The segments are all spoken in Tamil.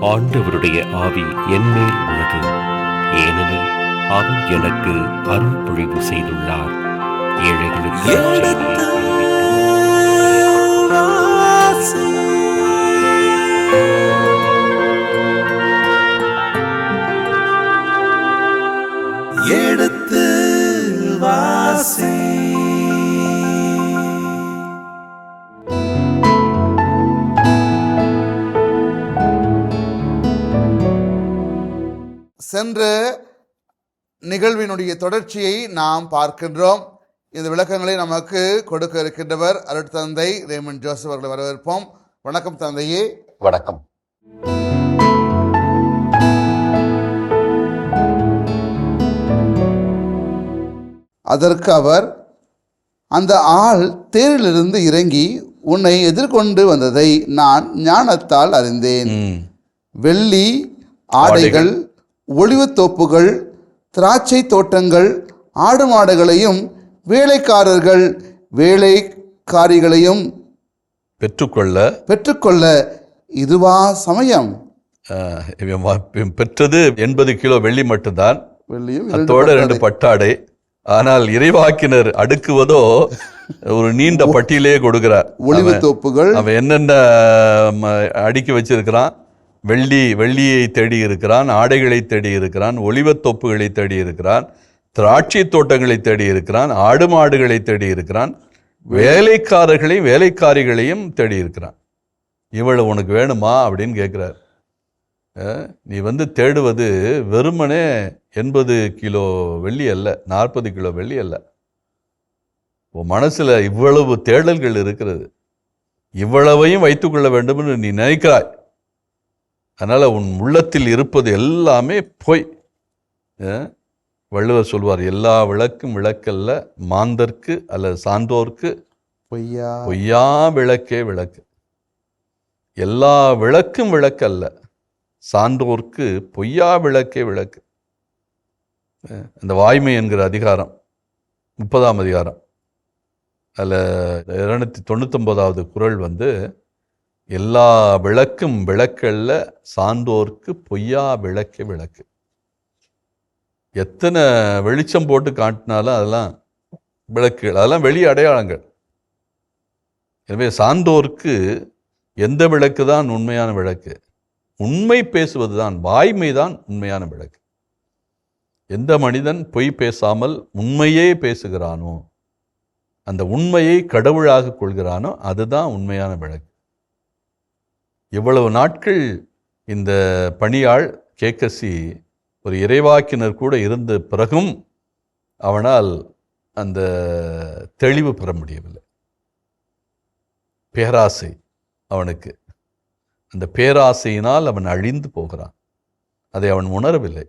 ஆண்டவருடைய ஆவி என்மேல் உள்ளது, ஏனெனில் அவர் எனக்கு அருள் பொழிவு செய்துள்ளார். ஏழைகளுக்கு எடுத்து வாசி. சென்ற நிகழ்வினுடைய தொடர்ச்சியை நாம் பார்க்கின்றோம். இந்த விளக்கங்களை நமக்கு கொடுக்க இருக்கின்றவர் அருட்தந்தை ரேமண்ட் ஜோசப் அவர்களை வரவேற்போம். வணக்கம் தந்தையே. வணக்கம். அதற்கு அவர், அந்த ஆள் தேரிலிருந்து இறங்கி உன்னை எதிர்கொண்டு வந்ததை நான் ஞானத்தால் அறிந்தேன். வெள்ளி ஆடைகள், ஒலிவத் தோப்புகள், திராட்சை தோட்டங்கள், ஆடு மாடுகளையும் வேலைக்காரர்கள் வேலைக்காரிகளையும் பெற்றுக்கொள்ள இதுவா சமயம்? பெற்றது 80 கிலோ வெள்ளி மட்டும்தான், வெள்ளியும் அதோட 2 பட்டாடை. ஆனால் இறைவாக்கினர் அடுக்குவதோ ஒரு நீண்ட பட்டியலே கொடுக்கிறார். ஒலிவத் தோப்புகள் அவன் என்னென்ன அடுக்கி வச்சிருக்கிறான். வெள்ளியை தேடி இருக்கிறான், ஆடைகளை தேடி இருக்கிறான், ஒலிவத் தோப்புகளை தேடி இருக்கிறான், திராட்சை தோட்டங்களை தேடி இருக்கிறான், ஆடு மாடுகளை தேடி இருக்கிறான், வேலைக்காரிகளையும் தேடி இருக்கிறான். இவ்வளவு உனக்கு வேணுமா அப்படின்னு கேட்குறார். நீ தேடுவது வெறுமனே 80 கிலோ வெள்ளி அல்ல, 40 கிலோ வெள்ளி அல்ல. உன் மனசுல இவ்வளவு தேடல்கள் இருக்கிறது, இவ்வளவையும் வைத்துக்கொள்ள வேண்டும் என்று நீ நினைக்கிறாய். அதனால உன் உள்ளத்தில் இருப்பது எல்லாமே பொய். வள்ளுவர் சொல்வார், எல்லா விளக்கும் விளக்கல்ல, மாந்தர்க்கு அல்லது சான்றோர்க்கு பொய்யா விளக்கே விளக்கு. எல்லா விளக்கும் விளக்கல்ல, சான்றோர்க்கு பொய்யா விளக்கே விளக்கு. இந்த வாய்மை என்கிற அதிகாரம் 30ஆம் அதிகாரம் அதில் 299வது குறள் எல்லா விளக்கும் விளக்கல்ல, சான்றோர்க்கு பொய்யா விளக்கே விளக்கு. எத்தனை வெளிச்சம் போட்டு காட்டினாலும் அதெல்லாம் விளக்குகள், அதெல்லாம் வெளி அடையாளங்கள். எனவே சான்றோர்க்கு எந்த விளக்கு தான் உண்மையான விளக்கு? உண்மை பேசுவது தான், வாய்மை தான் உண்மையான விளக்கு. எந்த மனிதன் பொய் பேசாமல் உண்மையே பேசுகிறானோ, அந்த உண்மையை கடவுளாக கொள்கிறானோ, அதுதான் உண்மையான விளக்கு. இவ்வளவு நாட்கள் இந்த பணியாள் கேக்கசி ஒரு இறைவாக்கினர் கூட இருந்த பிறகும் அவனால் அந்த தெளிவு பெற முடியவில்லை. பேராசை அவனுக்கு, அந்த பேராசையினால் அவன் அழிந்து போகிறான். அதை அவன் உணரவில்லை.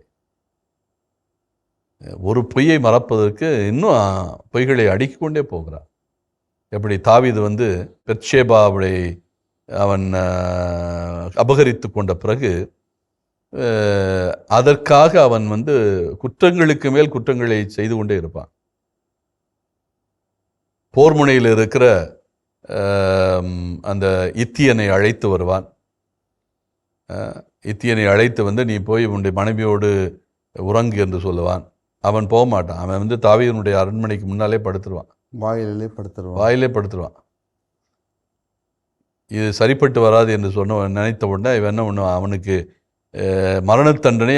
ஒரு பொய்யை மறப்பதற்கு இன்னும் பொய்களை அடுக்கிக்கொண்டே போகிறான். எப்படி தாவீது பெத்ஷேபாவை அவன் அபகரித்து கொண்ட பிறகு அதற்காக அவன் குற்றங்களுக்கு மேல் குற்றங்களை செய்து கொண்டே இருப்பான். போர் முனையில் இருக்கிற அந்த இத்தியனை அழைத்து வருவான். இத்தியனை அழைத்து நீ போய் உன்னுடைய மனைவியோடு உறங்கு என்று சொல்லுவான். அவன் போக மாட்டான். அவன் தாவீதுனுடைய அரண்மனைக்கு முன்னாலே படுத்துருவான், வாயிலே படுத்துருவான். இது சரிப்பட்டு வராது என்று நினைத்த உடனே இவன் என்ன பண்ணுவான், அவனுக்கு மரண தண்டனை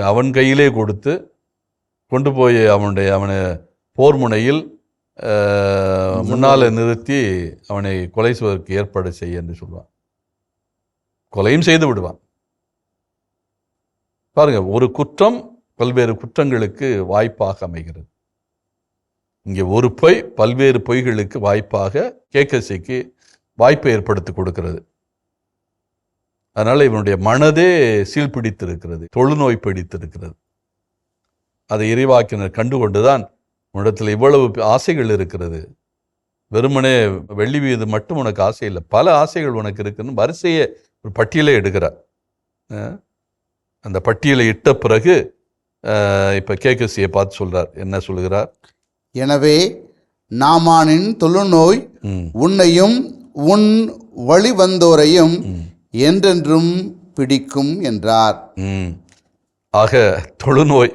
அவன் கையிலே கொடுத்து கொண்டு போய் அவனை போர் முனையில் முன்னால் நிறுத்தி அவனை கொலை செய்வதற்கு ஏற்பாடு செய்ய என்று சொல்லுவான். கொலையும் செய்து விடுவான். பாருங்க, ஒரு குற்றம் பல்வேறு குற்றங்களுக்கு வாய்ப்பாக அமைகிறது. இங்கே ஒரு பொய் பல்வேறு பொய்களுக்கு வாய்ப்பாக கேக்கசிக்கு வாய்ப்பை ஏற்படுத்தி கொடுக்கிறது. அதனால் இவனுடைய மனதே சீழ்பிடித்திருக்கிறது, தொழுநோய் பிடித்திருக்கிறது. அதை இறைவாக்கினர் கண்டுகொண்டுதான், உன்னிடத்தில் இவ்வளவு ஆசைகள் இருக்கிறது, வெறுமனே வெள்ளி மீது மட்டும் உனக்கு ஆசை இல்லை, பல ஆசைகள் உனக்கு இருக்குன்னு வரிசையை ஒரு பட்டியலை எடுக்கிறார். அந்த பட்டியலை இட்ட பிறகு இப்போ கேக்கசியை பார்த்து சொல்கிறார். என்ன சொல்கிறார்? எனவே நாமானின் தொழுநோய் உன்னையும் உன் வழி வந்தோரையும் என்றென்றும் பிடிக்கும் என்றார். ஆக தொழுநோய்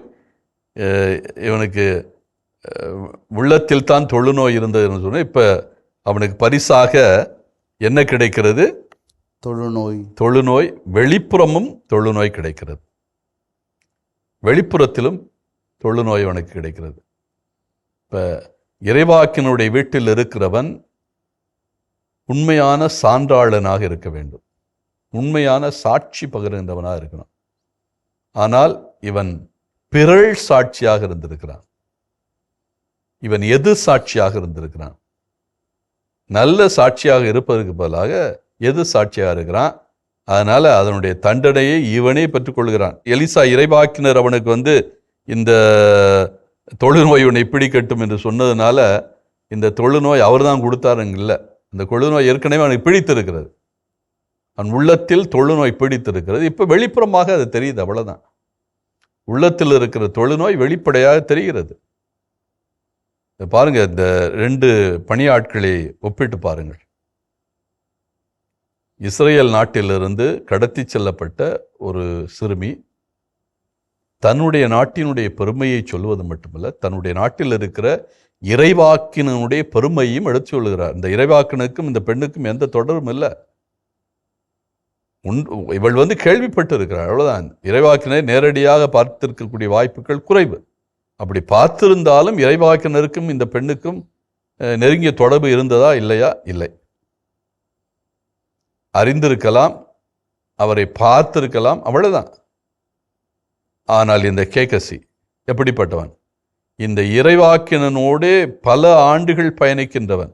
இவனுக்கு உள்ளத்தில் தான் தொழுநோய் இருந்ததுன்னு சொன்னால் இப்போ அவனுக்கு பரிசாக என்ன கிடைக்கிறது? தொழுநோய். வெளிப்புறமும் தொழுநோய் கிடைக்கிறது, வெளிப்புறத்திலும் தொழுநோய் அவனுக்கு கிடைக்கிறது. இப்போ இறைவாக்கினுடைய வீட்டில் இருக்கிறவன் உண்மையான சான்றாளனாக இருக்க வேண்டும், உண்மையான சாட்சி பகிர்கின்றவனாக இருக்கணும். ஆனால் இவன் பிறழ் சாட்சியாக இருந்திருக்கிறான், இவன் எது சாட்சியாக இருந்திருக்கிறான். நல்ல சாட்சியாக இருப்பதற்கு பதிலாக எது சாட்சியாக இருக்கிறான். அதனால அதனுடைய தண்டனையை இவனே பெற்றுக்கொள்கிறான். எலிசா இறைவாக்கினர் அவனுக்கு இந்த தொழுநோய் இவனை பிடிக்கட்டும் என்று சொன்னதுனால இந்த தொழுநோய் அவர் தான் கொடுத்தாருங்க இல்லை, இந்த தொழுநோய் ஏற்கனவே அவனுக்கு பிடித்திருக்கிறது, அவன் உள்ளத்தில் தொழுநோய் பிடித்திருக்கிறது. இப்போ வெளிப்புறமாக அது தெரியுது, அவ்வளோதான். உள்ளத்தில் இருக்கிற தொழுநோய் வெளிப்படையாக தெரிகிறது. பாருங்க, இந்த 2 பணியாட்களை ஒப்பிட்டு பாருங்கள். இஸ்ரேல் நாட்டிலிருந்து கடத்தி செல்லப்பட்ட ஒரு சிறுமி தன்னுடைய நாட்டினுடைய பெருமையை சொல்வது மட்டுமல்ல, தன்னுடைய நாட்டில் இருக்கிற இறைவாக்கினுடைய பெருமையும் எடுத்து சொல்லுகிறார். இந்த இறைவாக்கினுக்கும் இந்த பெண்ணுக்கும் எந்த தொடர்பும் இல்லை. இவள் கேள்விப்பட்டு இருக்கிறார், அவ்வளவுதான். இறைவாக்கினை நேரடியாக பார்த்திருக்கக்கூடிய வாய்ப்புகள் குறைவு. அப்படி பார்த்திருந்தாலும் இறைவாக்கினருக்கும் இந்த பெண்ணுக்கும் நெருங்கிய தொடர்பு இருந்ததா இல்லையா? இல்லை. அறிந்திருக்கலாம், அவரை பார்த்திருக்கலாம், அவ்வளவுதான். ஆனால் இந்த கேகசி எப்படிப்பட்டவன்? இந்த இறைவாக்கினோடே பல ஆண்டுகள் பயணிக்கின்றவன்,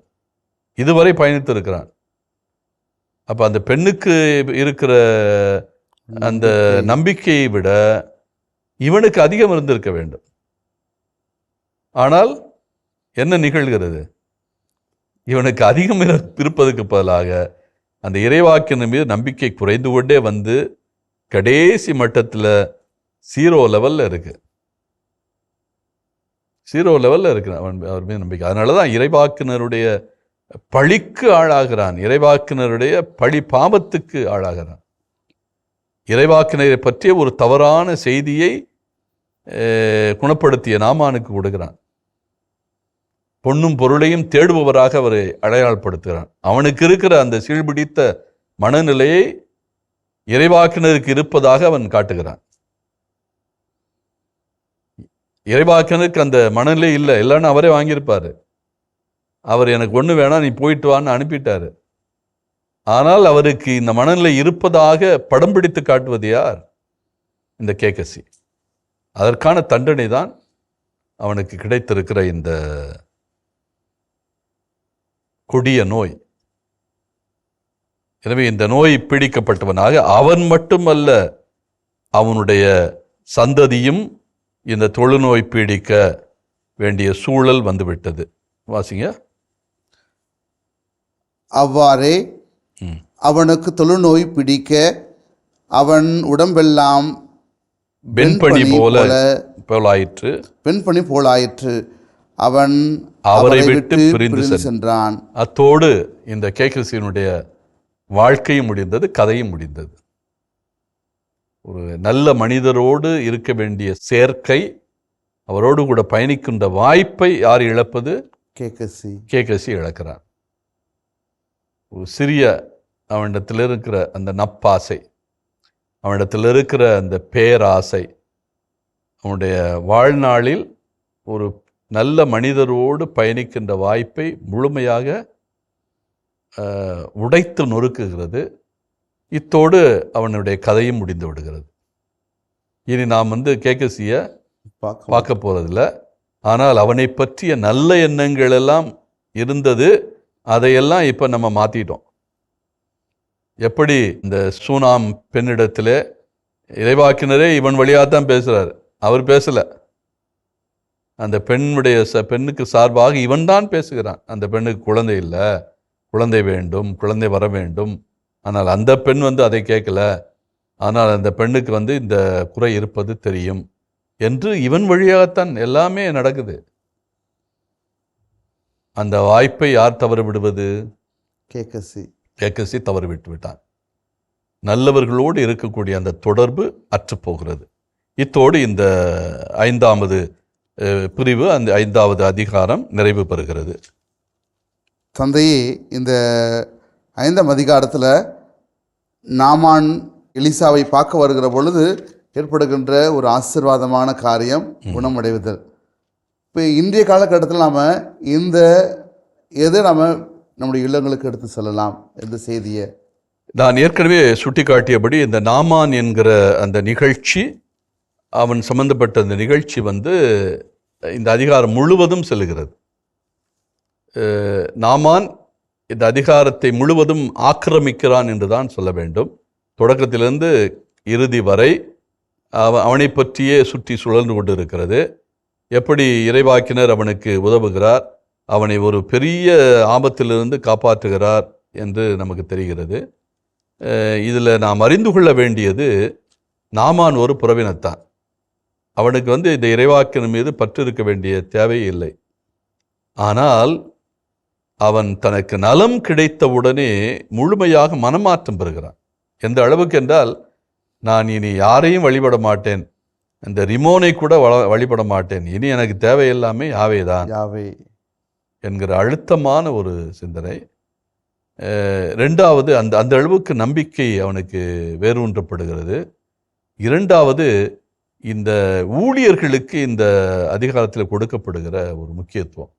இதுவரை பயணித்திருக்கிறான். அப்ப அந்த பெண்ணுக்கு இருக்கிற அந்த நம்பிக்கையை விட இவனுக்கு அதிகம் இருந்திருக்க வேண்டும். ஆனால் என்ன நிகழ்கிறது? இவனுக்கு அதிகம் இருப்பதற்கு பதிலாக அந்த இறைவாக்கின் மீது நம்பிக்கை குறைந்து கொண்டே கடைசி மட்டத்தில் 0 லெவலில் இருக்கு. 0 லெவலில் இருக்கு அவர் மீது நம்பிக்கை. அதனால தான் இறைவாக்கினருடைய பழிக்கு ஆளாகிறான், இறைவாக்கினருடைய பழி பாவத்துக்கு ஆளாகிறான். இறைவாக்கினரை பற்றிய ஒரு தவறான செய்தியை குணப்படுத்திய நாமானுக்கு கொடுக்கிறான். பொன்னும் பொருளையும் தேடுபவராக அவரை அடையாளப்படுத்துகிறான். அவனுக்கு இருக்கிற அந்த சீழ்பிடித்த மனநிலையை இறைவாக்கினருக்கு இருப்பதாக அவன் காட்டுகிறான். இறைவாக்கினருக்கு அந்த மனநிலை இல்லை, இல்லைன்னு அவரே வாங்கியிருப்பாரு. அவர் எனக்கு ஒன்று வேணாம், நீ போயிட்டு வான்னு அனுப்பிட்டாரு. ஆனால் அவருக்கு இந்த மனநிலை இருப்பதாக படம் பிடித்து காட்டுவது யார்? இந்த கேகசி. அதற்கான தண்டனை தான் அவனுக்கு கிடைத்திருக்கிற இந்த கொடிய நோய். எனவே இந்த நோய் பீடிக்கப்பட்டவனாக அவன் மட்டுமல்ல, அவனுடைய சந்ததியும் இந்த தொழுநோய் பீடிக்க வேண்டிய சூழல் வந்துவிட்டது. வாசிங்க. அவ்வாறே அவனுக்கு தொழுநோய் பிடிக்க அவன் உடம்பெல்லாம் பெண்பனி போலாயிற்று. அவன் அவரை விட்டு பிரிந்து சென்றான். அத்தோடு இந்த கேகசியினுடைய வாழ்க்கையும் முடிந்தது, கதையும் முடிந்தது. ஒரு நல்ல மனிதரோடு இருக்க வேண்டிய சேர்க்கை, அவரோடு கூட பயணிக்கின்ற வாய்ப்பை யார் இழப்பது? கேகசி இழக்கிறான். ஒரு சிறிய அவனிடத்தில் இருக்கிற அந்த நப்பாசை, அவனிடத்தில் இருக்கிற அந்த பேராசை, அவனுடைய வாழ்நாளில் ஒரு நல்ல மனிதரோடு பயணிக்கின்ற வாய்ப்பை முழுமையாக உடைத்து நொறுக்குகிறது. இத்தோடு அவனுடைய கதையும் முடிந்து விடுகிறது. இனி நாம் கேகசியை பார்க்க போறதில்ல. ஆனால் அவனை பற்றிய நல்ல எண்ணங்கள் எல்லாம் இருந்தது, அதையெல்லாம் இப்போ நம்ம மாற்றிட்டோம். எப்படி இந்த சூனாம் பெண்ணிடத்தில் இறைவாக்கினரே இவன் வழியாக தான் பேசுகிறார், அவர் பேசலை. அந்த பெண்ணுக்கு சார்பாக இவன் தான் பேசுகிறான். அந்த பெண்ணுக்கு குழந்தை இல்லை, குழந்தை வேண்டும், குழந்தை வர வேண்டும். ஆனால் அந்த பெண் அதை கேட்கல. ஆனால் அந்த பெண்ணுக்கு இந்த குறை இருப்பது தெரியும் என்று இவன் வழியாகத்தான் எல்லாமே நடக்குது. அந்த வாய்ப்பை யார் தவறு விடுவது? கேகசி தவறு விட்டு விட்டான். நல்லவர்களோடு இருக்கக்கூடிய அந்த தொடர்பு அற்றுப்போகிறது. இத்தோடு இந்த 5வது பிரிவு, அந்த 5வது அதிகாரம் நிறைவு பெறுகிறது. தந்தையே, இந்த 5ஆம் அதிகாரத்தில் நாமான் எலிசாவை பார்க்க வருகிற பொழுது ஏற்படுகின்ற ஒரு ஆசீர்வாதமான காரியம் குணமடைவதல். இப்போ இன்றைய காலகட்டத்தில் நாம் எதை நம்முடைய இல்லங்களுக்கு எடுத்து செல்லலாம், எந்த செய்தியை? நான் ஏற்கனவே சுட்டிக்காட்டியபடி இந்த நாமான் என்கிற அந்த நிகழ்ச்சி, அவன் சம்பந்தப்பட்ட அந்த நிகழ்ச்சி இந்த அதிகாரம் முழுவதும் செல்கிறது. நாமான் இந்த அதிகாரத்தை முழுவதும் ஆக்கிரமிக்கிறான் என்று தான் சொல்ல வேண்டும். தொடக்கத்திலிருந்து இறுதி வரை அவனை பற்றியே சுற்றி சுழன்று கொண்டு இருக்கிறது. எப்படி இறைவாக்கினர் அவனுக்கு உதவுகிறார், அவனை ஒரு பெரிய ஆபத்திலிருந்து காப்பாற்றுகிறார் என்று நமக்கு தெரிகிறது. இதில் நாம் அறிந்து கொள்ள வேண்டியது, நாமான் ஒரு புறவினத்தான். அவனுக்கு இந்த இறைவாக்கினர் மீது பற்று இருக்க வேண்டிய தேவை இல்லை. ஆனால் அவன் தனக்கு நலம் கிடைத்தவுடனே முழுமையாக மனமாற்றம் பெறுகிறான். எந்த அளவுக்கு என்றால், நான் இனி யாரையும் வழிபட மாட்டேன், இந்த ரிமோனை கூட வழிபட மாட்டேன், இனி எனக்கு தேவை எல்லாமே யாவே தான் என்கிற அழுத்தமான ஒரு சிந்தனை. 2வது, அந்த அளவுக்கு நம்பிக்கை அவனுக்கு வேரூன்றப்படுகிறது. 2வது, இந்த ஊழியர்களுக்கு இந்த அதிகாரத்தில் கொடுக்கப்படுகிற ஒரு முக்கியத்துவம்,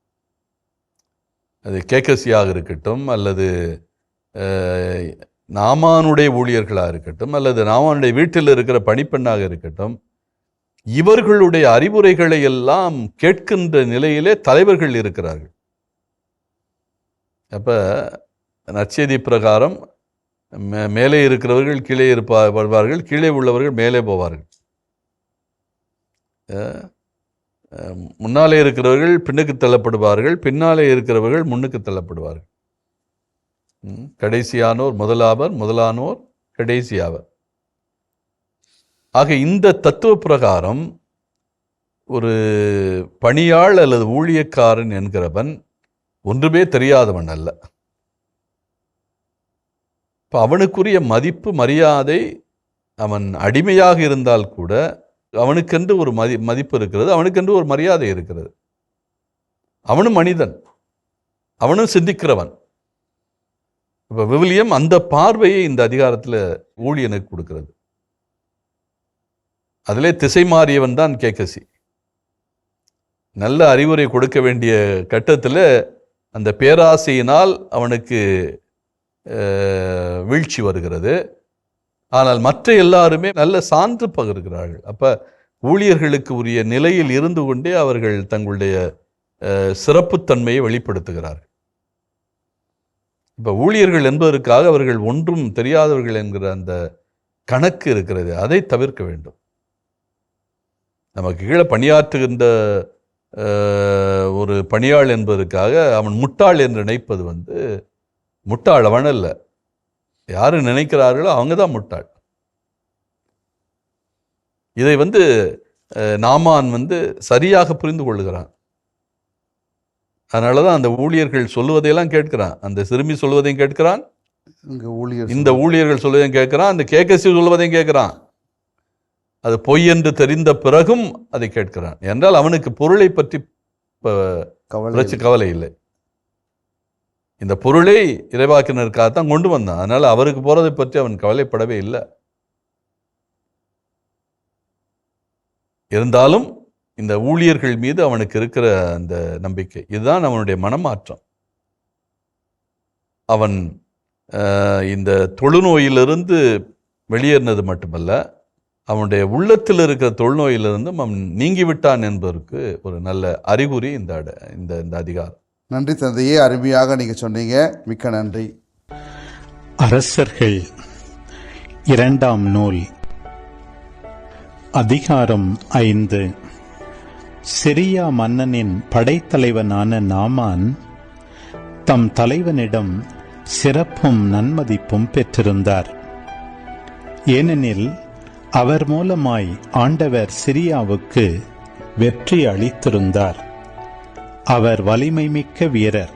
அது கேக்கசியாக இருக்கட்டும், அல்லது நாமானுடைய ஊழியர்களாக இருக்கட்டும், அல்லது நாமானுடைய வீட்டில் இருக்கிற பணிப்பெண்ணாக இருக்கட்டும், இவர்களுடைய அறிவுரைகளை எல்லாம் கேட்கின்ற நிலையிலே தலைவர்கள் இருக்கிறார்கள். அப்போ நற்செய்தி பிரகாரம் மேலே இருக்கிறவர்கள் கீழே வருவார்கள், கீழே உள்ளவர்கள் மேலே போவார்கள். முன்னாலே இருக்கிறவர்கள் பின்னுக்கு தள்ளப்படுவார்கள், பின்னாலே இருக்கிறவர்கள் முன்னுக்கு தள்ளப்படுவார்கள். கடைசியானோர் முதலாவர், முதலானோர் கடைசியாவர். ஆக இந்த தத்துவ பிரகாரம் ஒரு பணியாள் அல்லது ஊழியக்காரன் என்கிறவன் ஒன்றுமே தெரியாதவன் அல்ல. இப்போ அவனுக்குரிய மதிப்பு மரியாதை, அவன் அடிமையாக இருந்தால் கூட அவனுக்கென்று ஒரு மதிப்பு இருக்கிறது, அவனுக்கென்று ஒரு மரியாதை இருக்கிறது. அவனும் மனிதன், அவனும் சிந்திக்கிறவன். இப்போ விவிலியம் அந்த பார்வையை இந்த அதிகாரத்தில் ஊழியனுக்கு கொடுக்கிறது. அதிலே திசை மாறியவன் தான் கேக்கசி. நல்ல அறிவுரை கொடுக்க வேண்டிய கட்டத்தில் அந்த பேராசையினால் அவனுக்கு வீழ்ச்சி வருகிறது. ஆனால் மற்ற எல்லாருமே நல்ல சான்று பகிர்கிறார்கள். அப்போ ஊழியர்களுக்கு உரிய நிலையில் இருந்து கொண்டே அவர்கள் தங்களுடைய சிறப்புத்தன்மையை வெளிப்படுத்துகிறார்கள். இப்போ ஊழியர்கள் என்பதற்காக அவர்கள் ஒன்றும் தெரியாதவர்கள் என்கிற அந்த கணக்கு இருக்கிறது, அதை தவிர்க்க வேண்டும். நமக்கு கீழே பணியாற்றுகின்ற ஒரு பணியாள் என்பதற்காக அவன் முட்டாள் என்று நினைப்பது முட்டாள் அவன் அல்ல. யாரு நினைக்கிறார்களோ அவங்க தான் முட்டாள். இதை நாமான் சரியாக புரிந்து கொள்ளுகிறான். அதனால தான் அந்த ஊழியர்கள் சொல்லுவதையெல்லாம் கேட்கிறான். அந்த சிறுமி சொல்லுவதையும் கேட்கிறான், இந்த ஊழியர்கள் சொல்லுவதையும் கேட்கிறான், அந்த கேக்கசி சொல்லுவதையும் கேட்கிறான். அது பொய் என்று தெரிந்த பிறகும் அதை கேட்கிறான். என்றால் அவனுக்கு பொருளை பற்றி கவலை இல்லை. இந்த பொருளை இறைவாக்கினருக்காகத்தான் கொண்டு வந்தான். அதனால் அவருக்கு போகிறதை பற்றி அவன் கவலைப்படவே இல்லை. இருந்தாலும் இந்த ஊழியர்கள் மீது அவனுக்கு இருக்கிற அந்த நம்பிக்கை, இதுதான் அவனுடைய மனமாற்றம். அவன் இந்த தொழுநோயிலிருந்து வெளியேறினது மட்டுமல்ல, அவனுடைய உள்ளத்தில் இருக்கிற தொழுநோயிலிருந்தும் அவன் நீங்கிவிட்டான் என்பதற்கு ஒரு நல்ல அறிகுறி இந்த அதிகாரம். நன்றி தந்தையே, அருமையாக நீங்கள் சொன்னீங்க, மிக்க நன்றி. அரசர்கள் 2ஆம் நூல் அதிகாரம் 5. சிரியா மன்னனின் படைத்தலைவனான நாமான் தம் தலைவனிடம் சிறப்பும் நன்மதிப்பும் பெற்றிருந்தார். ஏனெனில் அவர் மூலமாய் ஆண்டவர் சிரியாவுக்கு வெற்றி அளித்திருந்தார். அவர் வலிமை மிக்க வீரர்,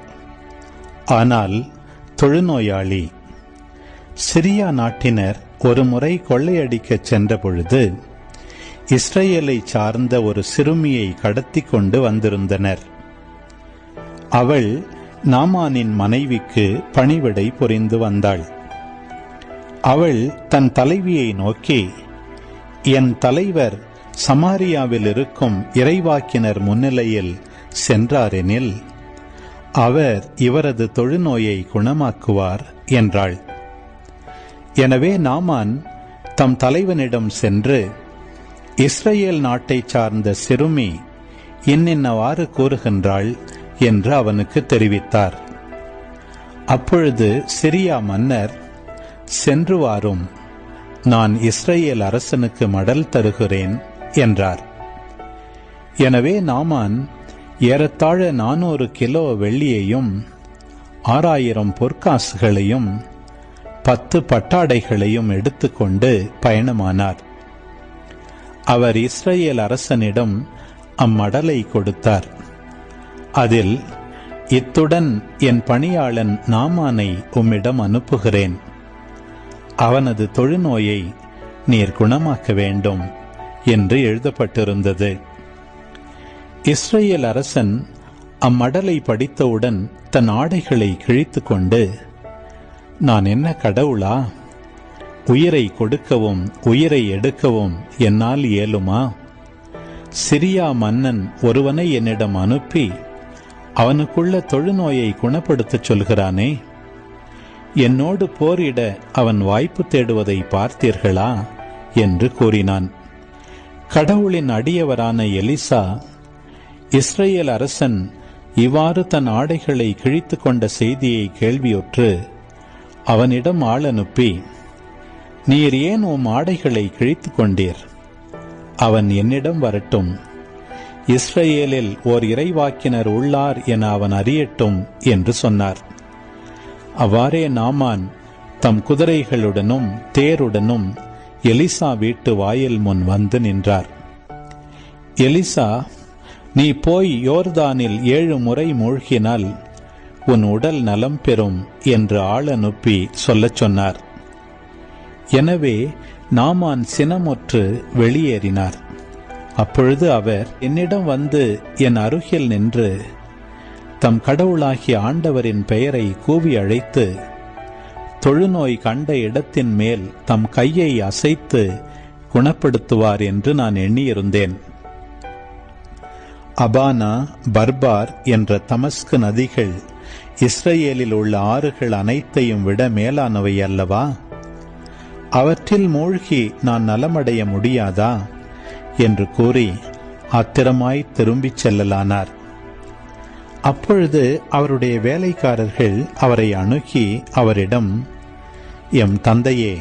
ஆனால் தொழுநோயாளி. சிரியா நாட்டினர் ஒரு முறை கொள்ளையடிக்கச் சென்ற பொழுது இஸ்ரேலை சார்ந்த ஒரு சிறுமியை கடத்தி கொண்டு வந்திருந்தனர். அவள் நாமானின் மனைவிக்கு பணிவிடை புரிந்து வந்தாள். அவள் தன் தலைவியை நோக்கி, என் தலைவர் சமாரியாவில் இருக்கும் இறைவாக்கினர் முன்னிலையில் சென்றாரெனில் அவர் இவரது தொழுநோயை குணமாக்குவார் என்றாள். எனவே நாமான் தம் தலைவனிடம் சென்று, இஸ்ரேல் நாட்டைச் சார்ந்த சிறுமி இன்னின்னவாறு கூறுகின்றாள் என்று அவனுக்கு தெரிவித்தார். அப்பொழுது சிரியா மன்னர், சென்று வாரும், நான் இஸ்ரேல் அரசனுக்கு மடல் தருகிறேன் என்றார். எனவே நாமான் ஏறத்தாழ 400 கிலோ வெள்ளியையும் 6000 பொற்காசுகளையும் 10 பட்டாடைகளையும் எடுத்துக்கொண்டு பயணமானார். அவர் இஸ்ரேல் அரசனிடம் அம்மடலை கொடுத்தார். அதில், இத்துடன் என் பணியாளன் நாமானை உம்மிடம் அனுப்புகிறேன். அவனது தொழுநோயை நீர் குணமாக்க வேண்டும் என்று எழுதப்பட்டிருந்தது. இஸ்ரேல் அரசன் அம்மடலை படித்தவுடன் தன் ஆடைகளை கிழித்து கொண்டு, நான் என்ன கடவுளா? உயிரை கொடுக்கவும் உயிரை எடுக்கவும் என்னால் இயலுமா? சிரியா மன்னன் ஒருவனை என்னிடம் அனுப்பி அவனுக்குள்ள தொழுநோயை குணப்படுத்தச் சொல்கிறானே, என்னோடு போரிட அவன் வாய்ப்பு தேடுவதை பார்த்தீர்களா என்று கூறினான். கடவுளின் அடியவரான எலிசா, இஸ்ரேல் அரசன் இவ்வாறு தன் ஆடைகளை கிழித்து கொண்ட செய்தியை கேள்வியுற்று அவனிடம் ஆள் அனுப்பி, நீர் ஏன் உம் ஆடைகளை கிழித்து கொண்டீர்? அவன் என்னிடம் வரட்டும், இஸ்ரேலில் ஓர் இறைவாக்கினர் உள்ளார் என அவன் அறியட்டும் என்று சொன்னார். அவ்வாறே நாமான் தம் குதிரைகளுடனும் தேருடனும் எலிசா வீட்டு வாயில் முன் வந்து நின்றார். எலிசா, நீ போய் யோர்தானில் 7 முறை மூழ்கினால் உன் உடல் நலம் பெறும் என்று ஆள் அனுப்பி சொல்லச் சொன்னார். எனவே நாமான் சினமுற்று வெளியேறினார். அப்பொழுது அவர் என்னிடம் வந்து என் அருகில் நின்று தம் கடவுளாகிய ஆண்டவரின் பெயரை கூவி அழைத்து தொழுநோய் கண்ட இடத்தின் மேல் தம் கையை அசைத்து குணப்படுத்துவார் என்று நான் எண்ணியிருந்தேன். அபானா, பர்பார் என்ற தமஸ்கு நதிகள் இஸ்ரேலில் உள்ள ஆறுகள் அனைத்தையும் விட மேலானவை அல்லவா? அவற்றில் மூழ்கி நான் நலமடைய முடியாதா என்று கூறி ஆத்திரமாய் திரும்பிச் செல்லலானார். அப்பொழுது அவருடைய வேலைக்காரர்கள் அவரை அணுகி அவரிடம், எம் தந்தையே,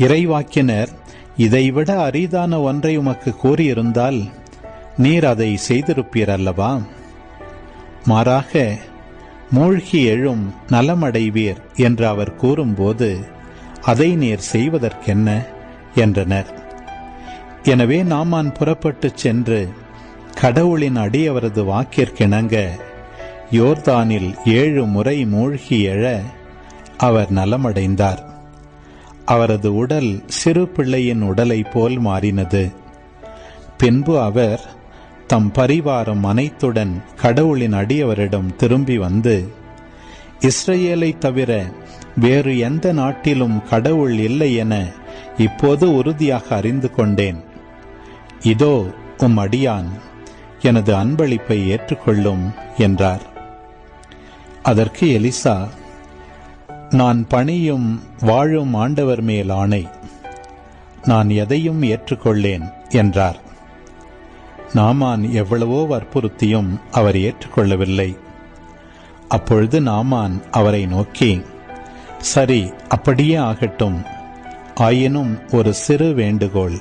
இறைவாக்கினர் இதைவிட அரிதான ஒன்றை உமக்கு கூறியிருந்தால் நீர் அதை செய்திருப்பீர் அல்லவா? மாறாக மூழ்கி எழும் நலமடைவீர் என்று அவர் கூறும்போது அதை நீர் செய்வதற்கென்ன என்றனர். எனவே நாமான் புறப்பட்டு சென்று கடவுளின் அடியவரது வாக்கிற்கிணங்க யோர்தானில் 7 முறை மூழ்கி எழ அவர் நலமடைந்தார். அவரது உடல் சிறு பிள்ளையின் உடலை போல் மாறினது. பின்பு அவர் தம் பரிவாரம் அனைத்துடன் கடவுளின் அடியவரிடம் திரும்பி வந்து, இஸ்ரேலை தவிர வேறு எந்த நாட்டிலும் கடவுள் இல்லை என இப்போது உறுதியாக அறிந்து கொண்டேன். இதோ உம் அடியான், எனது அன்பளிப்பை ஏற்றுக்கொள்ளும் என்றார். அதற்கு எலிசா, நான் பணியும் வாழும் ஆண்டவர் மேல் ஆணை, நான் எதையும் ஏற்றுக்கொள்ளேன் என்றார். நாமான் எவ்வளவோ வற்புறுத்தியும் அவர் ஏற்றுக்கொள்ளவில்லை. அப்பொழுது நாமான் அவரை நோக்கி, சரி, அப்படியே ஆகட்டும். ஆயினும் ஒரு சிறு வேண்டுகோள்.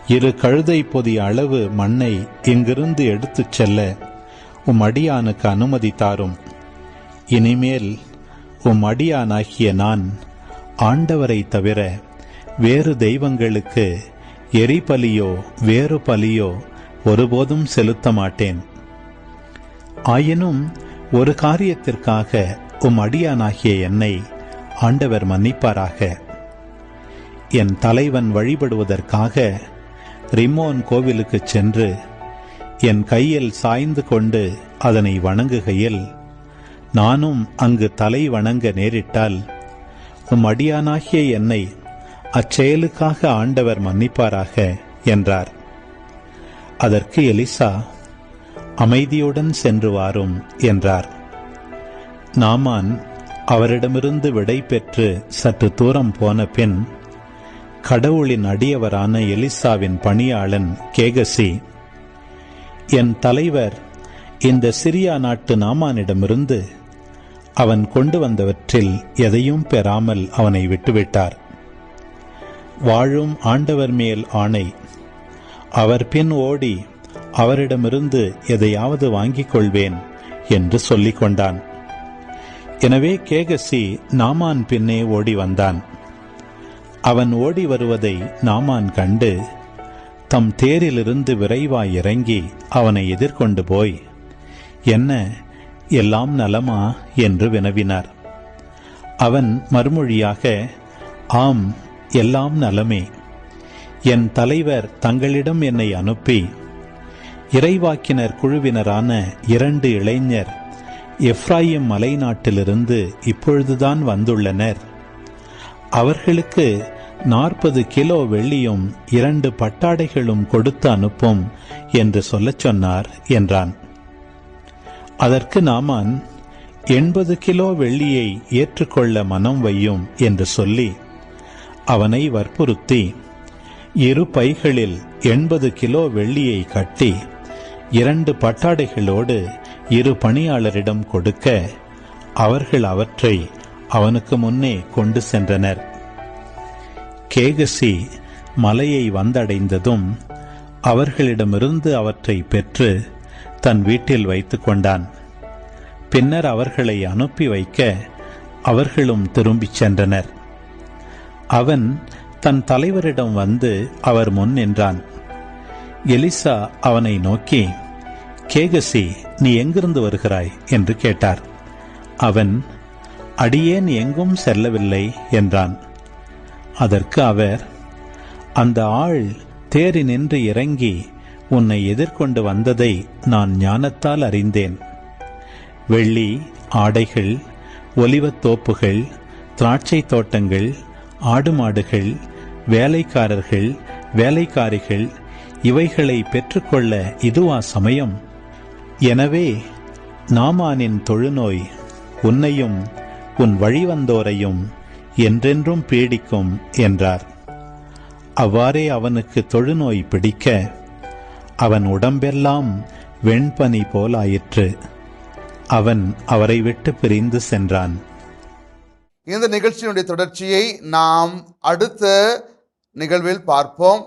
2 கழுதை பொதி அளவு மண்ணை இங்கிருந்து எடுத்துச் செல்ல உம் அடியானுக்கு அனுமதி தாரும். இனிமேல் உம் அடியானாகிய நான் ஆண்டவரை தவிர வேறு தெய்வங்களுக்கு எரிபலியோ வேறு பலியோ ஒருபோதும் செலுத்த மாட்டேன். ஆயினும் ஒரு காரியத்திற்காக உம் அடியானாகிய என்னை ஆண்டவர் மன்னிப்பாராக. என் தலைவன் வழிபடுவதற்காக ரிம்மோன் கோவிலுக்குச் சென்று என் கையில் சாய்ந்து கொண்டு அதனை வணங்குகையில் நானும் அங்கு தலை வணங்க நேரிட்டால் உம் அடியானாகிய என்னை அச்செயலுக்காக ஆண்டவர் மன்னிப்பாராக என்றார். அதற்கு எலிசா, அமைதியுடன் சென்று வாரும் என்றார். நாமான் அவரிடமிருந்து விடை பெற்று சற்று தூரம் போன பின் கடவுளின் அடியவரான எலிசாவின் பணியாளன் கேகசி, என் தலைவர் இந்த சிரியா நாட்டு நாமானிடமிருந்து அவன் கொண்டு வந்தவற்றில் எதையும் பெறாமல் அவனை விட்டுவிட்டார். வாழும் ஆண்டவர் மேல் ஆணை, அவர் பின் ஓடி அவரிடமிருந்து எதையாவது வாங்கிக் கொள்வேன் என்று சொல்லிக் கொண்டான். எனவே கேகசி நாமான் பின்னே ஓடி வந்தான். அவன் ஓடி வருவதை நாமான் கண்டு தம் தேரிலிருந்து விரைவாய் இறங்கி அவனை எதிர்கொண்டு போய், என்ன, எல்லாம் நலமா என்று வினவினார். அவன் மறுமொழியாக, ஆம், எல்லாம் நலமே. என் தலைவர் தங்களிடம் என்னை அனுப்பி இறைவாக்கினர் குழுவினரான 2 இளைஞர் எப்ராயிம் மலை நாட்டிலிருந்து இப்பொழுதுதான் வந்துள்ளனர். அவர்களுக்கு 40 கிலோ வெள்ளியும் 2 பட்டாடைகளும் கொடுத்து அனுப்பும் என்று சொல்லச் சொன்னார் என்றான். அதற்கு நாமான், 80 கிலோ வெள்ளியை ஏற்றுக்கொள்ள மனம் வையும் என்று சொல்லி அவனை வற்புறுத்தி 2 பைகளில் 80 கிலோ வெள்ளியை கட்டி 2 பட்டாடைகளோடு 2 பணியாளரிடம் கொடுக்க அவர்கள் அவற்றை அவனுக்கு முன்னே கொண்டு சென்றனர். கேகசி மலையை வந்தடைந்ததும் அவர்களிடமிருந்து அவற்றை பெற்று தன் வீட்டில் வைத்துக் கொண்டான். பின்னர் அவர்களை அனுப்பி வைக்க அவர்களும் திரும்பிச் சென்றனர். அவன் தன் தலைவரிடம் வந்து அவர் முன் நின்றான். எலிசா அவனை நோக்கி, கேகசி, நீ எங்கிருந்து வருகிறாய் என்று கேட்டார். அவன், அடியேன் எங்கும் செல்லவில்லை என்றான். அதற்கு அவர், அந்த ஆள் தேரினின்று இறங்கி உன்னை எதிர்கொண்டு வந்ததை நான் ஞானத்தால் அறிந்தேன். வெள்ளி, ஆடைகள், ஒலிவத் தோப்புகள், திராட்சை தோட்டங்கள், ஆடு மாடுகள், வேலைக்காரர்கள், வேலைக்காரிகள் இவைகளை பெற்றுக்கொள்ள இதுவா சமயம்? எனவே நாமானின் தொழுநோய் உன்னையும் உன் வழிவந்தோரையும் என்றென்றும் பீடிக்கும் என்றார். அவ்வாறே அவனுக்கு தொழுநோய் பிடிக்க அவன் உடம்பெல்லாம் வெண்பனி போலாயிற்று. அவன் அவரை விட்டு பிரிந்து சென்றான். இந்த நிகழ்ச்சியினுடைய தொடர்ச்சியை நாம் அடுத்த நிகழ்வில் பார்ப்போம்.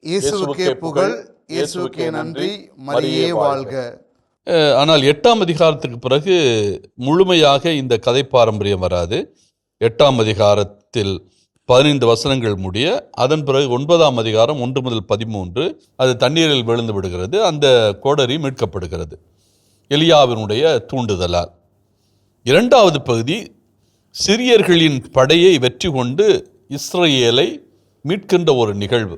இயேசுவுக்கே புகழ், இயேசுவுக்கே நன்றி, மரியே வாழ்க. ஆனால் 8ஆம் அதிகாரத்துக்கு பிறகு முழுமையாக இந்த கதை பாரம்பரியம் வராது. 8ஆம் அதிகாரத்தில் 15 வசனங்கள் முடிய, அதன் பிறகு 9ஆம் அதிகாரம் 1 முதல் 13 அது தண்ணீரில் விழுந்து விடுகிறது. அந்த கோடரி மீட்கப்படுகிறது எலியாவினுடைய தூண்டுதலால். 2வது பகுதி சிரியர்களின் படையை வெற்றி கொண்டு இஸ்ரவேலை மீட்கின்ற ஒரு நிகழ்வு.